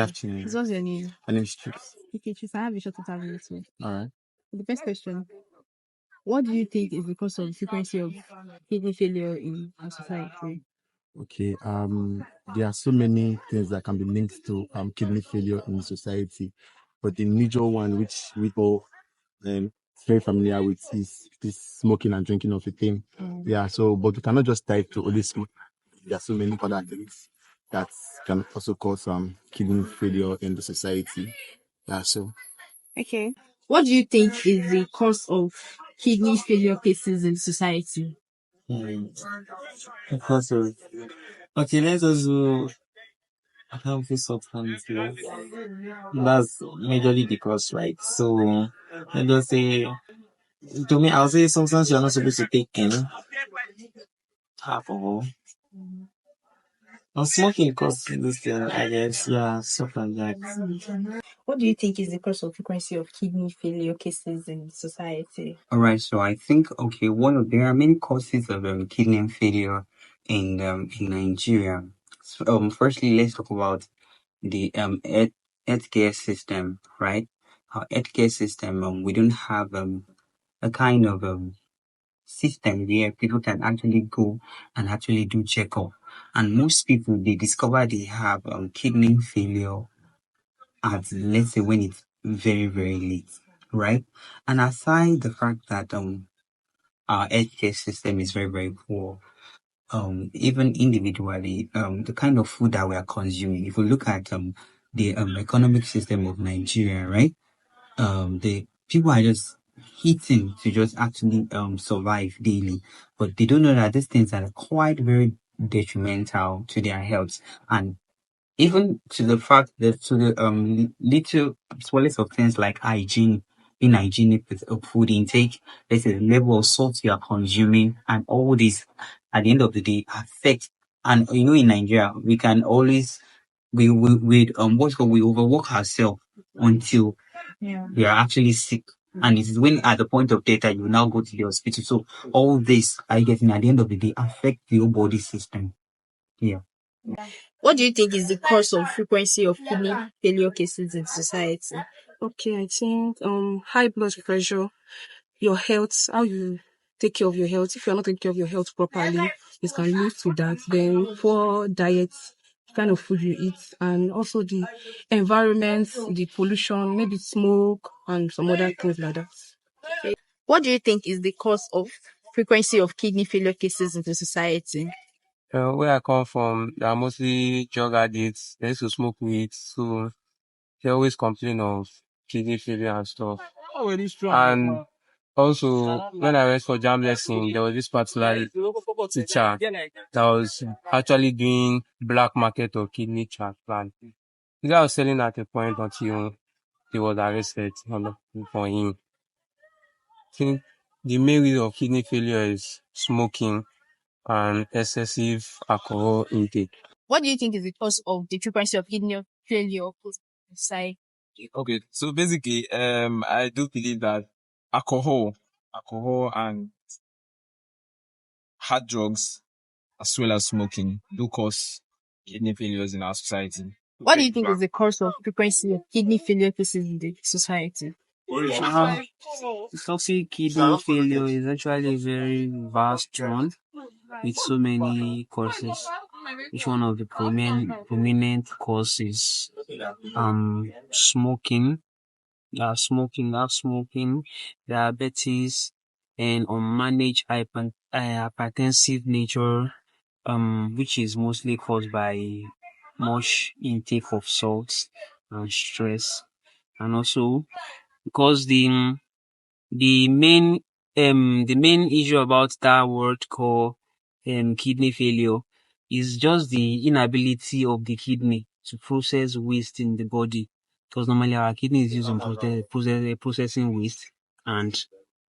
afternoon. What's your name? My name is Chips. Okay, Chris, I have a short interview with you. All right. The first question: what do you think is the cause of frequency of kidney failure in our society? Okay. There are so many things that can be linked to kidney failure in society, but the major one, which we all very familiar with, is this smoking and drinking of a thing. Yeah. So, but we cannot just tie it to only smoke. There are so many other things that can also cause kidney failure in the society. Yeah. So. Okay. What do you think is the cause of kidney failure cases in society? Because of okay, let's also harmful substance. That's majorly the cause, right? So let us say to me, I'll say substance you're not supposed to take in alcohol or smoking cause this thing, I guess. Yeah, stuff like that. What do you think is the cause of frequency of kidney failure cases in society? All right, so I think there are many causes of kidney failure in Nigeria. So, firstly, let's talk about the healthcare system, right? Our healthcare system, we don't have a kind of system where people can actually go and actually do checkup. And most people they discover they have kidney failure at, let's say, when it's very very late, right? And aside the fact that our healthcare system is very very poor, even individually, the kind of food that we are consuming, if we look at the economic system of Nigeria, right? The people are just eating to just actually survive daily, but they don't know that these things are quite very detrimental to their health, and even to the fact that to the little smallest of things like hygiene, being hygienic with food intake, let's say the level of salt you are consuming, and all this at the end of the day affect. And in Nigeria, we can always what's called we overwork ourselves until we are actually sick. And it is when at the point of death that you now go to the hospital. So all this I getting at the end of the day affect the whole body system. Yeah. What do you think is the cause of frequency of kidney failure cases in society? Okay, I think high blood pressure, your health, how you take care of your health. If you're not taking care of your health properly, it can lead to that. Then poor diet, kind of food you eat, and also the environment, the pollution, maybe smoke and some other things like that. What do you think is the cause of frequency of kidney failure cases in the society? Where I come from, they are mostly drug addicts. They used to smoke weed, so they always complain of kidney failure and stuff. And also, when I went for jam lesson, there was this particular teacher that was actually doing black market of kidney transplant. The guy was selling at a point until he was arrested for him. I think the main reason of kidney failure is smoking and excessive alcohol intake. What do you think is the cause of the frequency of kidney failure in society? Okay, so basically, I do believe that alcohol and hard drugs, as well as smoking, do cause kidney failures in our society. What do you think is the cause of frequency of kidney failure cases in the society? Toxic kidney failure is actually a very vast one with so many causes. Each one of the prominent causes smoking, smoking, diabetes, and unmanaged hypertensive nature, which is mostly caused by much intake of salts and stress, and also because the main issue about that word called kidney failure is just the inability of the kidney to process waste in the body. Because normally our kidney is used in processing waste and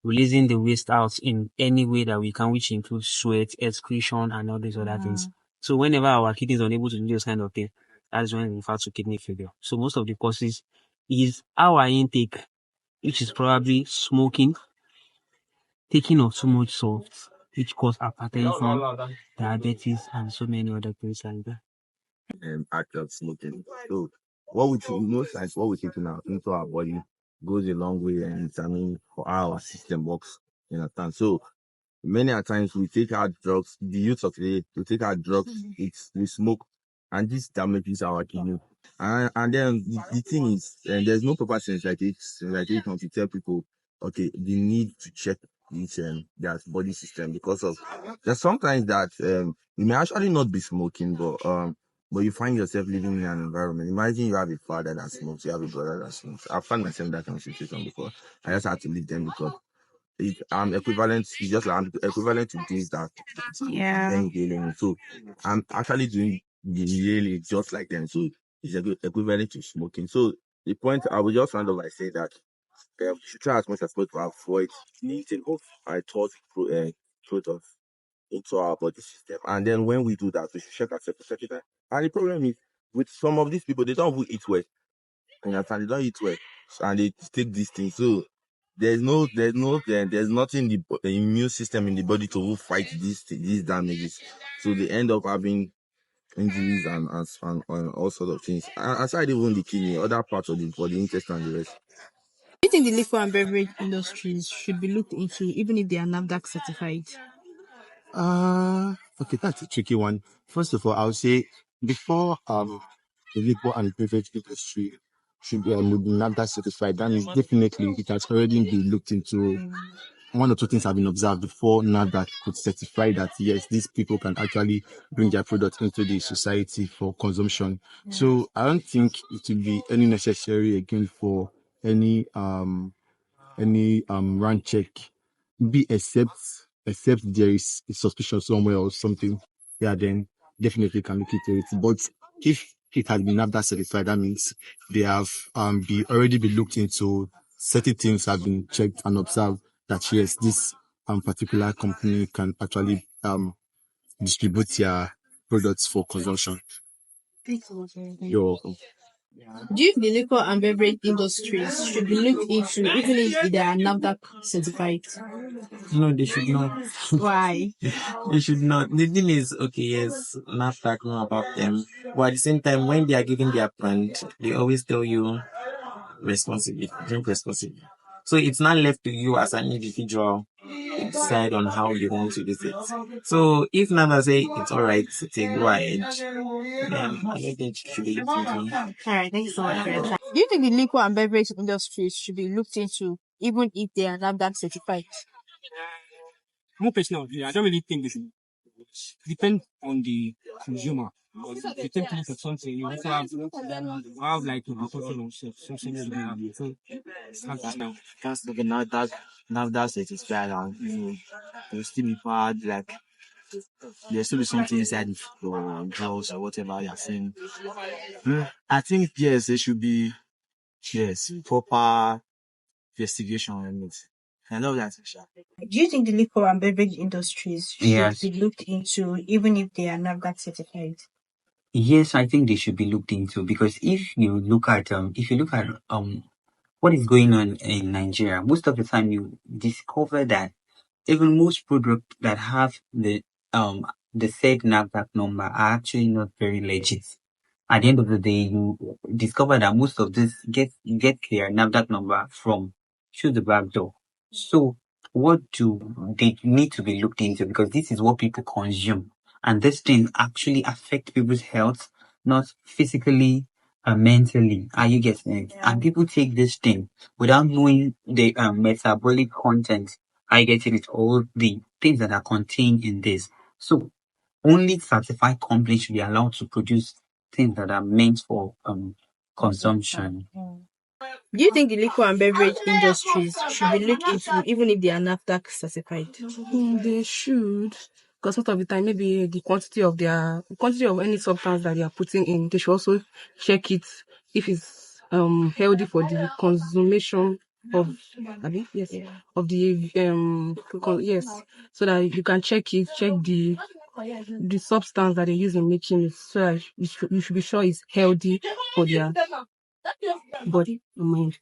releasing the waste out in any way that we can, which includes sweat, excretion, and all these other things. So whenever our kidney is unable to do those kind of things, that's when we refer to kidney failure. So most of the causes is our intake, which is probably smoking, taking of too much salt, which cause hypertension, diabetes, and so many other things like that. Act of smoking. So what we most times what we take into our body goes a long way and determine for how our system works. You understand? So many a times we take our drugs, the youth of today, we take our drugs, we smoke, and this damages our kidney. And then the thing is, there's no proper sensitization to tell people, okay, they need to check this their body system because of there's sometimes that you may actually not be smoking, but you find yourself living in an environment. Imagine you have a father that smokes, you have a brother that smokes. I've found myself in that kind of situation before. I just had to leave them because I'm equivalent. It's just like I'm equivalent to this that Yeah. then dealing. So I'm actually doing the really just like them. So it's equivalent to smoking. So the point I will just round up by saying that we should try as much as possible to avoid the intake of high thought products into our body system. And then when we do that, we should check ourselves every time. And the problem is with some of these people, they don't even eat well. You understand? They don't eat well, and they take these things. So there's nothing the immune system in the body to fight these damages. So they end up having injuries and all sorts of things. Aside even the kidney, other parts of the body, intestine, and the rest. Do you think the liquor and beverage industries should be looked into even if they are NAFDAC certified? Okay, that's a tricky one. First of all, I would say before the liquor and beverage industry should be NAFDAC certified, that means definitely it has already been looked into. One or two things have been observed before NAFDAC could certify that yes, these people can actually bring their product into the society for consumption. So I don't think it will be any necessary again for any run check, be except there is a suspicion somewhere or something. Yeah, then definitely can look into it. But if it has been NAFDAC certified, that means they have be already been looked into. Certain things have been checked and observed that yes, this particular company can actually distribute their products for consumption. You're welcome. Do you think the liquor and beverage industries should be looked into even if they are NAFDAC certified? No, they should not. Why? They should not. The thing is, okay, yes, NAFTAC know about them, but at the same time, when they are giving their brand, they always tell you responsibly, drink responsibly. So it's not left to you as an individual to decide on how you want to use it. So if NAFTA say it's all right, take go ahead, then I don't think it should be looked into. All right, thank you so much for your time. Do you think the liquor and beverage industries should be looked into even if they are NAFDAC certified? More personally, I don't really think this depend on the consumer. Because if you take a look at something, you also have like a control on something you have. So that's now. Can't look at NAFDAC satisfied and you still be bad, like there still be something inside the drugs or whatever you're saying. I think yes, there should be proper investigation on it. I love that, Sha. Do you think the liquor and beverage industries should Yes. be looked into even if they are NAFDAC certified? Yes, I think they should be looked into because if you look at what is going on in Nigeria, most of the time you discover that even most products that have the said NAFDAC number are actually not very legit. At the end of the day, you discover that most of this you get their NAFDAC number from through the back door. So what do they need to be looked into because this is what people consume, and this thing actually affect people's health, not physically mentally. Are you getting it? And people take this thing without knowing the metabolic content. I get it, all the things that are contained in this. So only certified companies should be allowed to produce things that are meant for consumption. Do you think the liquor and beverage industries should be looked into even if they are NAFDAC certified? They should. Because most of the time, maybe the quantity of any substance that they are putting in, they should also check it if it's healthy for the consumption of yes of the yes, so that you can check the substance that they use in making it, so that you should be sure it's healthy for their body and mind.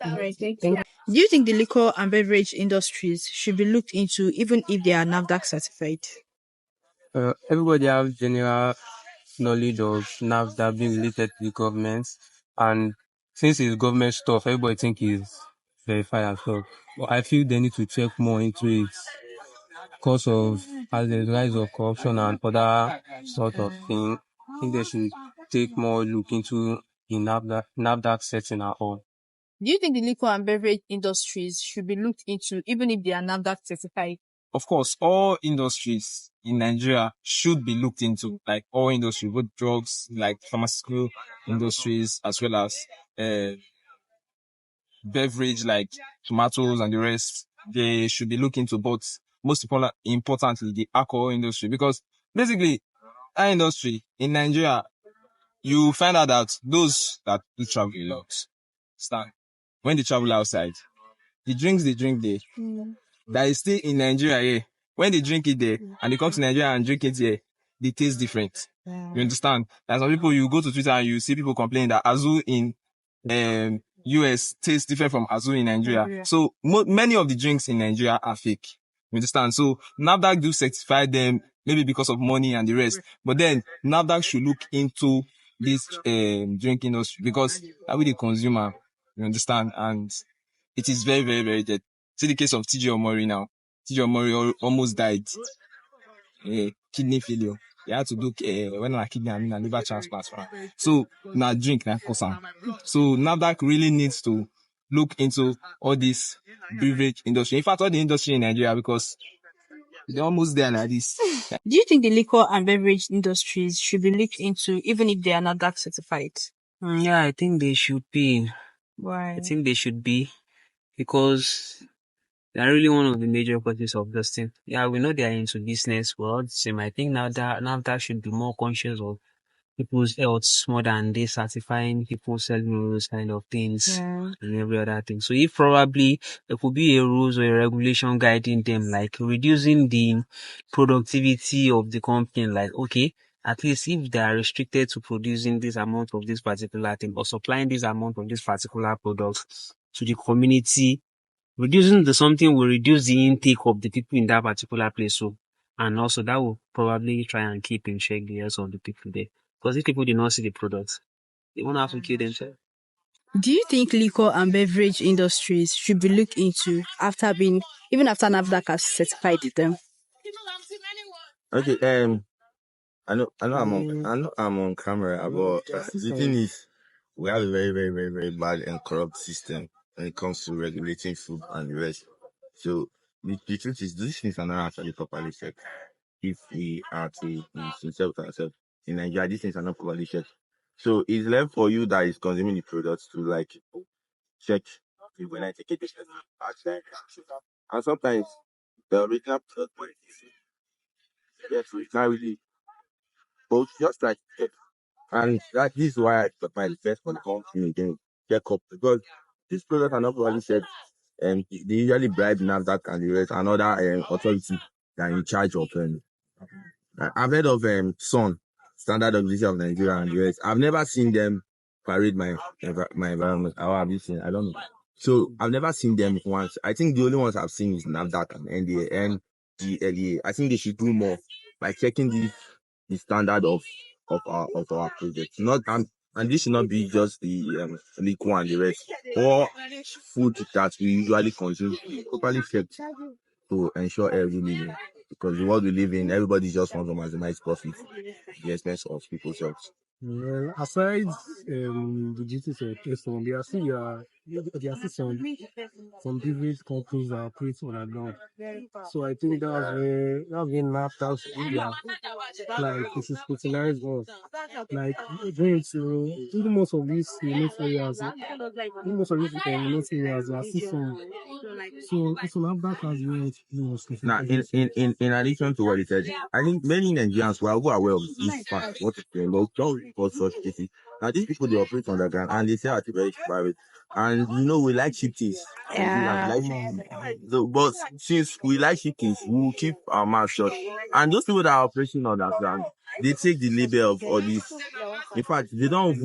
All right, thank you. Do you think the liquor and beverage industries should be looked into even if they are NAFDAC certified? Everybody have general knowledge of NAFTA being related to the government. And since it's government stuff, everybody think it's verified and stuff. But I feel they need to check more into it because of as the rise of corruption and other sort of thing. I think they should take more look into the NAFDAC setting at all. Do you think the liquor and beverage industries should be looked into even if they are NAFDAC certified? Of course, all industries in Nigeria should be looked into, like all industries, both drugs, like pharmaceutical industries, as well as uh, beverage, like tomatoes and the rest. They should be looked into, but importantly, the alcohol industry, because basically, our industry in Nigeria, you find out that those that do travel a lot, stand when they travel outside, the drinks they drink there, that is still in Nigeria here. When they drink it there and they come to Nigeria and drink it here, they taste different. You understand? Like some people, you go to Twitter and you see people complaining that Azul in US tastes different from Azul in Nigeria. So many of the drinks in Nigeria are fake. You understand? So NAFDAC do certify them maybe because of money and the rest. But then NAFDAC should look into this drink industry because that way the consumer, you understand? And it is very, very, very dead. See the case of TJ Omori now. TJ Omori almost died. Kidney failure. He had to do when I kidney, I mean a liver transplant. So now drink na cause am. So NAFDAC really needs to look into all this beverage industry. In fact, all the industry in Nigeria because they're almost there like this. Do you think the liquor and beverage industries should be looked into even if they are NAFDAC certified? Yeah, I think they should be. Why? I think they should be because they are really one of the major causes of this thing. Yeah, we know they are into business, but all the same, I think now that should be more conscious of people's health more than they certifying people selling all those kind of things and every other thing. So if probably there could be a rules or a regulation guiding them, like reducing the productivity of the company, like okay, at least if they are restricted to producing this amount of this particular thing or supplying this amount of this particular product to the community, reducing the something will reduce the intake of the people in that particular place. So, and also that will probably try and keep in check the health of the people there. Because if people did not see the products, they won't have to kill themselves. Do you think liquor and beverage industries should be looked into even after NAFDAC has certified them? Okay, I know I'm on camera, but the thing is, we have a very, very, very, very bad and corrupt system when it comes to regulating food and the rest. So the truth is, these things are not actually properly checked. If we are to be sincere with ourselves, in Nigeria, these things are not properly checked. So it's left for you that is consuming the products to like check if when I take it, and sometimes the original product, yes, it's not really, but just like and that is why I my request for the company again check up because these products are not properly said and they usually bribe NAFDAC and the rest another authority that are in charge of I've heard of SON, Standard Organization of Nigeria and the rest. I've never seen them parade my environment. How have you seen? I don't know. So I've never seen them once. I think the only ones I've seen is NAFDAC and NDLEA. I think they should do more by checking the standard of our project. Not and this should not be just the liquor and the rest. Or food that we usually consume properly checked to ensure every living. Because the world we live in, everybody just wants to maximize profit at the expense of people's health. Well, aside the duties of person, there are still some business companies that operate underground. So I think that's where NAFTA like it is scrutinized us. Like going to even most of these remote areas, even most of these remote areas, there are still some. So it's NAFTA has Now, in addition to what he said, I think many Nigerians who are aware of this fact, what is going on, don't report such cases. Now, these people they operate underground and they say at very private. And we like cheap things. Yeah. Like so, but since we like cheap things, we will keep our mouth shut. And those people that are operating underground, they take the label of all this. In fact, they don't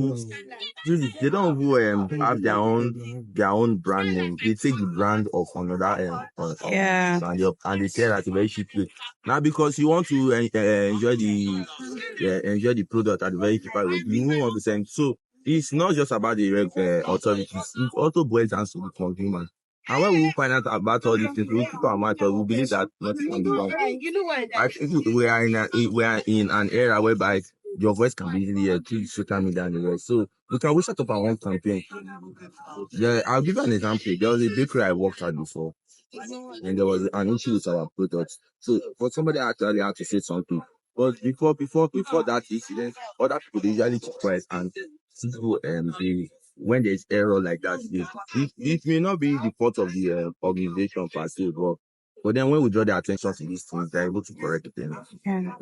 have their own brand name. They take the brand of another and they sell at a very cheap rate. Now because you want to enjoy the product at a very cheap rate, you won't understand. So it's not just about the authorities. It also boils down to the consumer. And when we find out about all these things, we keep our mouth shut. We believe that nothing can be done. I think we are in an era whereby your voice can be easily heard through social media and the rest. So we can we set up our own campaign. Yeah, I'll give you an example. There was a bakery I worked at before, and there was an issue with our products. So for somebody actually had to say something. But before that incident, other people they usually keep quiet and people when there's error like that, it may not be the fault of the organization per se, but then when we draw their attention to these things, they're able to correct them. Yeah.